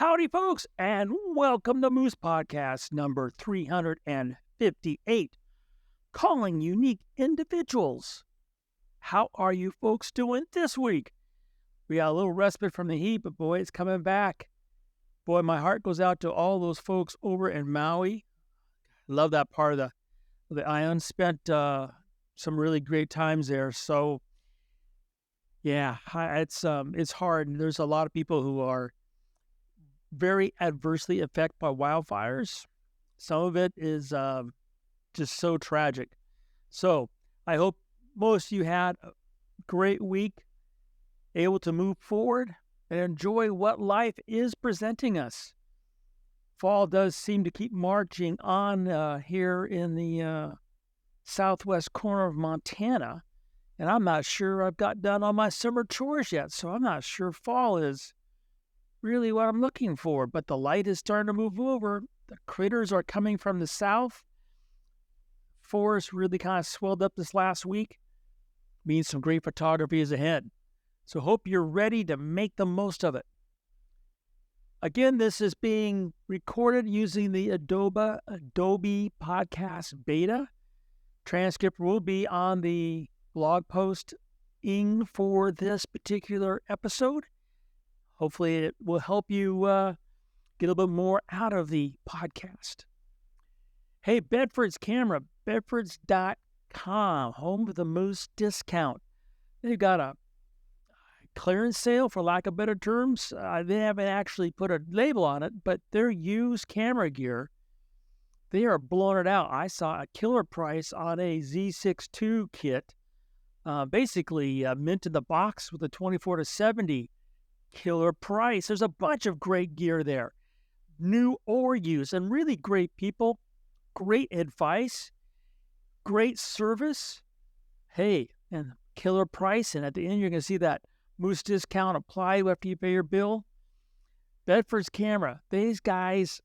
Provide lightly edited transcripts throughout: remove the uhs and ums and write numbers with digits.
Howdy, folks, and welcome to Moose Podcast number 358, Calling Unique Individuals. How are you folks doing this week? We got a little respite from the heat, but boy, it's coming back. Boy, my heart goes out to all those folks over in Maui. Love that part of the island. Spent some really great times there. So, yeah, it's hard. There's a lot of people who are very adversely affected by wildfires. Some of it is just so tragic. So I hope most of you had a great week, able to move forward and enjoy what life is presenting us. Fall does seem to keep marching on here in the southwest corner of Montana, and I'm not sure I've got done all my summer chores yet, so I'm not sure fall is really what I'm looking for, but the light is starting to move over. The critters are coming from the south. Forest really kind of swelled up this last week. Means some great photography is ahead. So hope you're ready to make the most of it. Again, this is being recorded using the Adobe Podcast Beta. Transcript will be on the blog post for this particular episode. Hopefully it will help you get a little bit more out of the podcast. Hey, Bedford's Camera, bedfords.com, home of the Moose discount. They've got a clearance sale, for lack of better terms. They haven't actually put a label on it, but their used camera gear, they are blowing it out. I saw a killer price on a Z6 II kit, basically mint in the box with a 24 to 70 killer price. There's a bunch of great gear there, new or used, and really great people, great advice, great service. Hey, and killer price, and at the end you're going to see that Moose discount apply after you pay your bill. Bedford's Camera, these guys,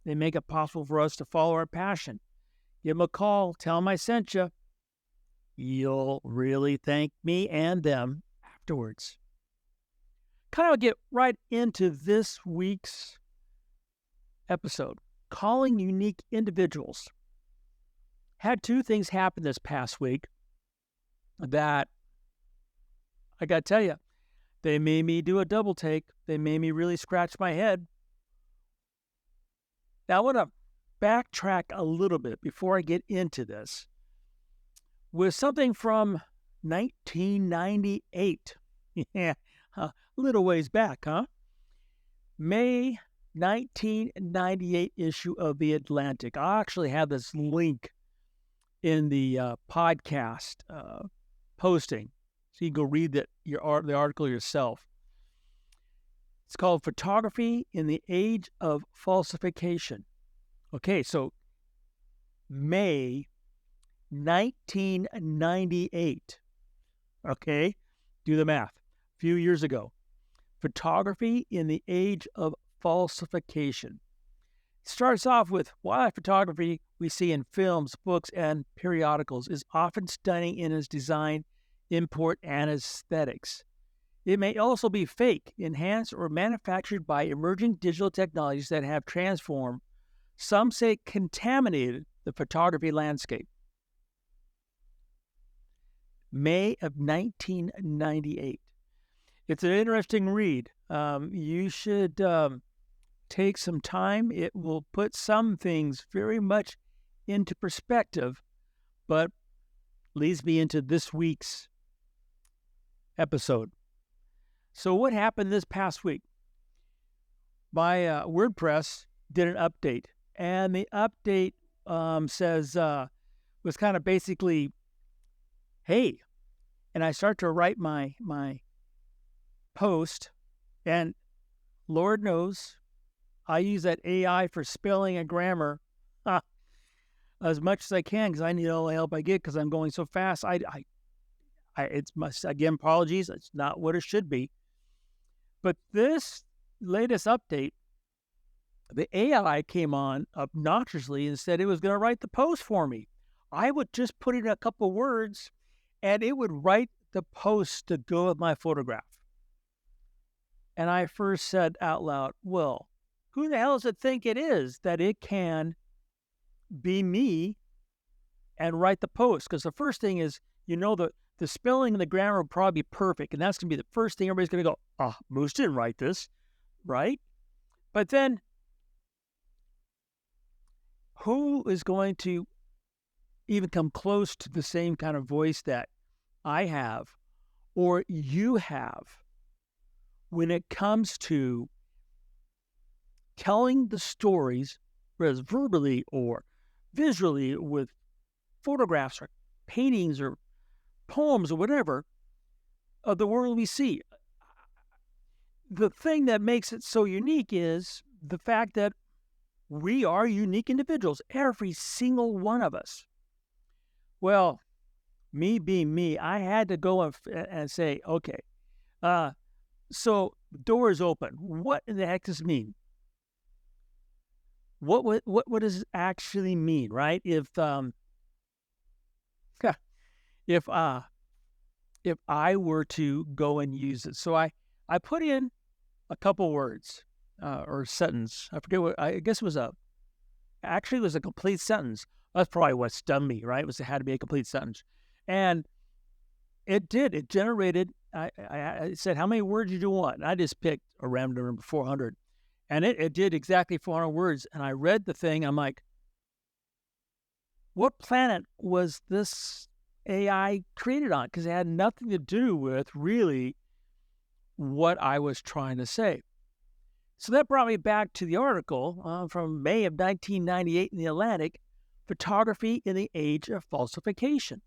they make it possible for us to follow our passion. Give them a call, tell them I sent you. You'll really thank me and them afterwards. Kind of get right into this week's episode, Calling Unique Individuals. Had two things happen this past week that I got to tell you, they made me do a double take. They made me really scratch my head. Now I want to backtrack a little bit before I get into this with something from 1998. Yeah. A little ways back, huh? May 1998 issue of The Atlantic. I actually have this link in the podcast posting, so you can go read the article yourself. It's called Photography in the Age of Falsification. Okay, so May 1998. Okay, do the math. Few years ago, Photography in the Age of Falsification. It starts off with wildlife photography we see in films, books, and periodicals is often stunning in its design, import, and aesthetics. It may also be fake, enhanced, or manufactured by emerging digital technologies that have transformed, some say contaminated, the photography landscape. May of 1998. It's an interesting read. You should take some time. It will put some things very much into perspective, but leads me into this week's episode. So what happened this past week? My WordPress did an update, and the update was kind of basically, hey, and I start to write my post, and Lord knows I use that AI for spelling and grammar as much as I can because I need all the help I get because I'm going so fast. Again, apologies, it's not what it should be. But this latest update, the AI came on obnoxiously and said it was going to write the post for me. I would just put in a couple words and it would write the post to go with my photograph. And I first said out loud, well, who the hell does it think it is that it can be me and write the post? Because the first thing is, the spelling and the grammar will probably be perfect, and that's going to be the first thing everybody's going to go, oh, Moose didn't write this, right? But then who is going to even come close to the same kind of voice that I have or you have when it comes to telling the stories, whether it's verbally or visually with photographs or paintings or poems or whatever, of the world we see? The thing that makes it so unique is the fact that we are unique individuals, every single one of us. Well, me being me, I had to go and say, okay, so door is open. What in the heck does this mean? What does it actually mean, right? If I were to go and use it, so I put in a couple words or sentence. I forget what. I guess it was a complete sentence. That's probably what stunned me, right? It had to be a complete sentence, and it did. It generated. I said, how many words do you want? And I just picked a random number, 400, and it did exactly 400 words. And I read the thing. I'm like, what planet was this AI created on? Because it had nothing to do with really what I was trying to say. So that brought me back to the article from May of 1998 in The Atlantic, Photography in the Age of Falsification.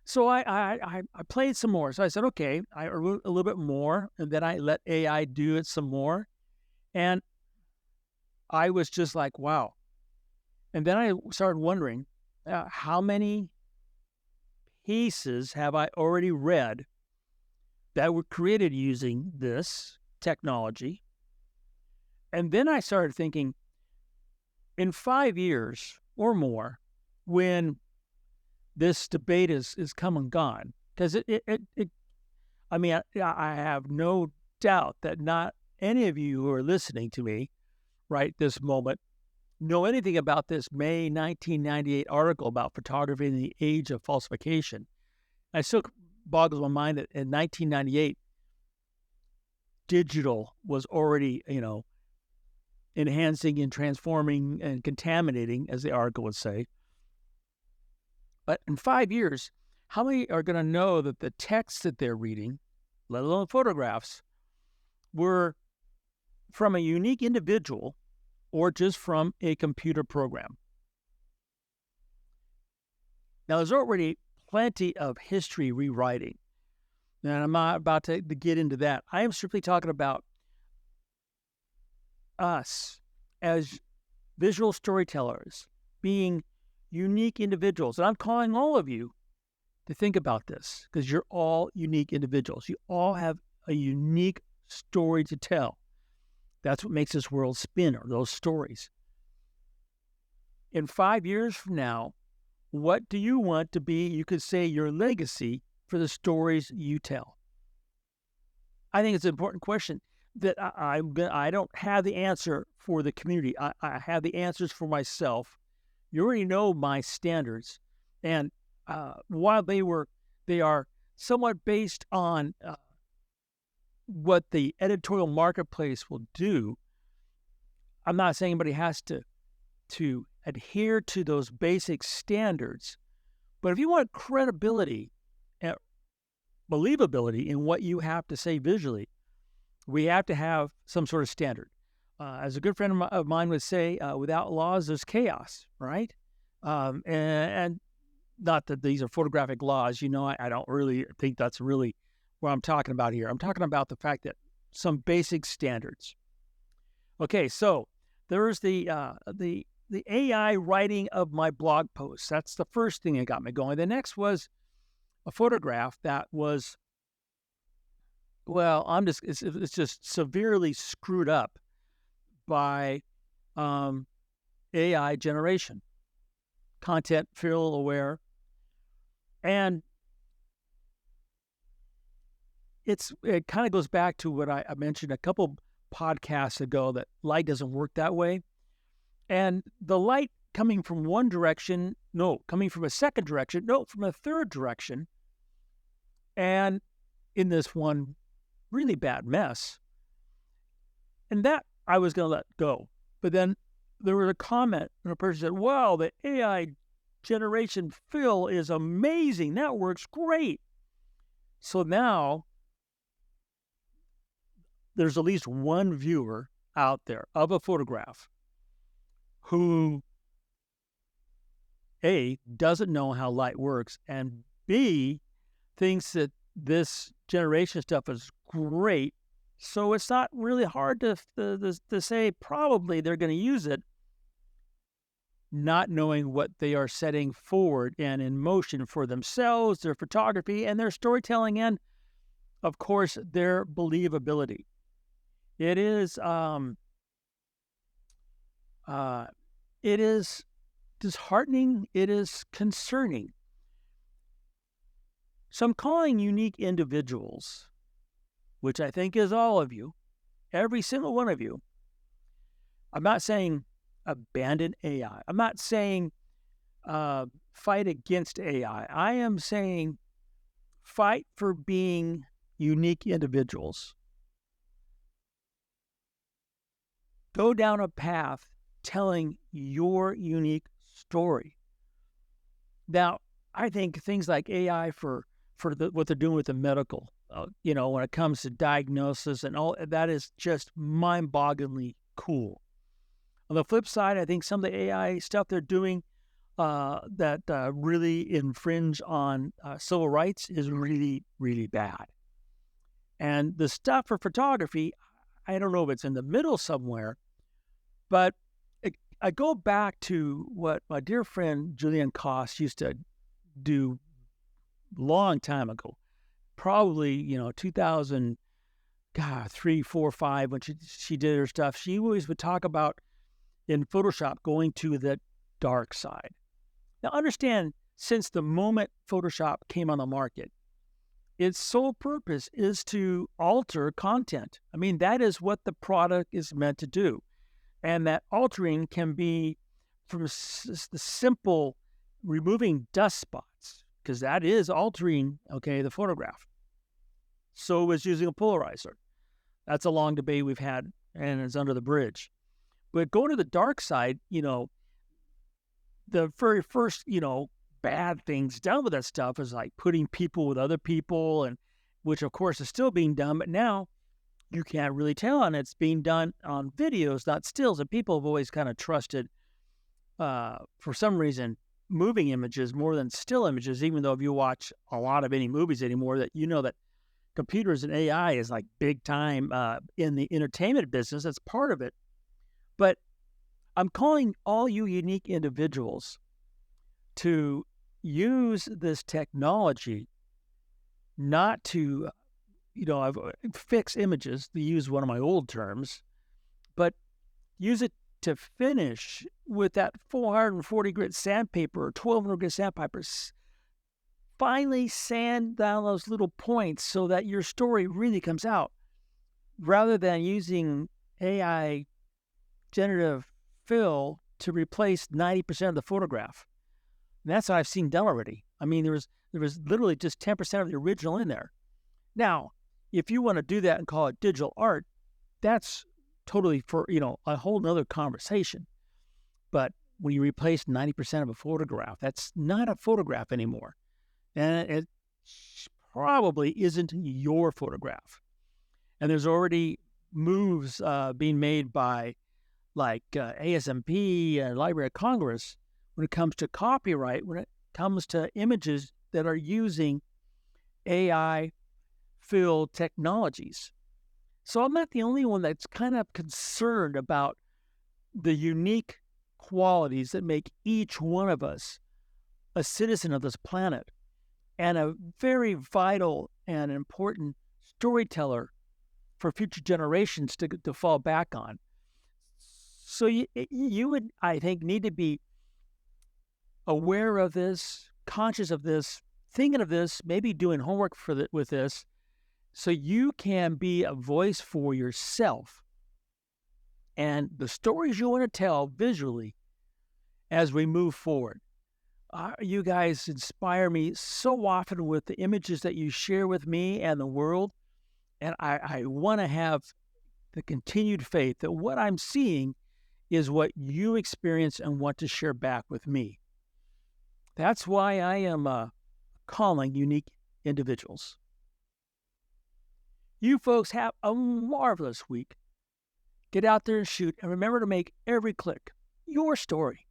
So I played some more. So I said, okay, I wrote a little bit more, and then I let AI do it some more. And I was just like, wow. And then I started wondering, how many pieces have I already read that were created using this technology? And then I started thinking, in 5 years or more, when this debate is come and gone, because I have no doubt that not any of you who are listening to me right this moment know anything about this May 1998 article about photography in the age of falsification. It still boggles my mind that in 1998, digital was already, enhancing and transforming and contaminating, as the article would say. But in 5 years, how many are going to know that the texts that they're reading, let alone photographs, were from a unique individual or just from a computer program? Now, there's already plenty of history rewriting, and I'm not about to get into that. I am strictly talking about us as visual storytellers being unique individuals. And I'm calling all of you to think about this, because you're all unique individuals. You all have a unique story to tell. That's what makes this world spin, or those stories. In 5 years from now, what do you want to be, you could say, your legacy for the stories you tell? I think it's an important question that I don't have the answer for the community. I have the answers for myself. You already know my standards. And while they are somewhat based on what the editorial marketplace will do, I'm not saying anybody has to adhere to those basic standards. But if you want credibility and believability in what you have to say visually, we have to have some sort of standard. As a good friend of mine would say, without laws, there's chaos, right? And not that these are photographic laws. I don't really think that's really what I'm talking about here. I'm talking about the fact that some basic standards. Okay, so there's the AI writing of my blog posts. That's the first thing that got me going. The next was a photograph that was, well, it's just severely screwed up by AI generation, content fill aware. And it kind of goes back to what I mentioned a couple podcasts ago that light doesn't work that way. And the light coming from one direction, no, coming from a second direction, no, from a third direction, and in this one really bad mess. And that I was going to let go. But then there was a comment, and a person said, wow, the AI generation fill is amazing. That works great. So now there's at least one viewer out there of a photograph who, A, doesn't know how light works, and B, thinks that this generation stuff is great. So it's not really hard to say probably they're going to use it, not knowing what they are setting forward and in motion for themselves, their photography, and their storytelling, and, of course, their believability. It is disheartening. It is concerning. So I'm calling unique individuals, which I think is all of you, every single one of you. I'm not saying abandon AI. I'm not saying fight against AI. I am saying fight for being unique individuals. Go down a path telling your unique story. Now, I think things like AI for what they're doing with the medical, when it comes to diagnosis and all, that is just mind-bogglingly cool. On the flip side, I think some of the AI stuff they're doing that really infringe on civil rights is really, really bad. And the stuff for photography, I don't know if it's in the middle somewhere, but I go back to what my dear friend Julian Koss used to do a long time ago, probably 2003, 4, 5 when she did her stuff. She always would talk about in Photoshop going to the dark side. Now understand, since the moment Photoshop came on the market, its sole purpose is to alter content. I mean, that is what the product is meant to do. And that altering can be from the simple removing dust spots, because that is altering, the photograph. So is using a polarizer. That's a long debate we've had, and it's under the bridge. But going to the dark side, the very first, bad things done with that stuff is like putting people with other people, and which of course is still being done, but now you can't really tell, and it's being done on videos, not stills. And people have always kind of trusted, for some reason, moving images more than still images, even though if you watch a lot of any movies anymore, that that computers and AI is like big time in the entertainment business. That's part of it. But I'm calling all you unique individuals to use this technology not to I've fixed images, to use one of my old terms, but use it to finish with that 440 grit sandpaper or 1200 grit sandpaper. Finally sand down those little points so that your story really comes out, rather than using AI generative fill to replace 90% of the photograph. And that's what I've seen done already. I mean, there was literally just 10% of the original in there. Now, if you want to do that and call it digital art, that's totally for, a whole nother conversation. But when you replace 90% of a photograph, that's not a photograph anymore. And it probably isn't your photograph. And there's already moves being made by like ASMP and Library of Congress when it comes to copyright, when it comes to images that are using AI fill technologies. So I'm not the only one that's kind of concerned about the unique qualities that make each one of us a citizen of this planet and a very vital and important storyteller for future generations to fall back on. So you would, I think, need to be aware of this, conscious of this, thinking of this, maybe doing homework with this, so you can be a voice for yourself and the stories you want to tell visually as we move forward. You guys inspire me so often with the images that you share with me and the world. And I want to have the continued faith that what I'm seeing is what you experience and want to share back with me. That's why I am calling unique individuals. You folks have a marvelous week. Get out there and shoot, and remember to make every click your story.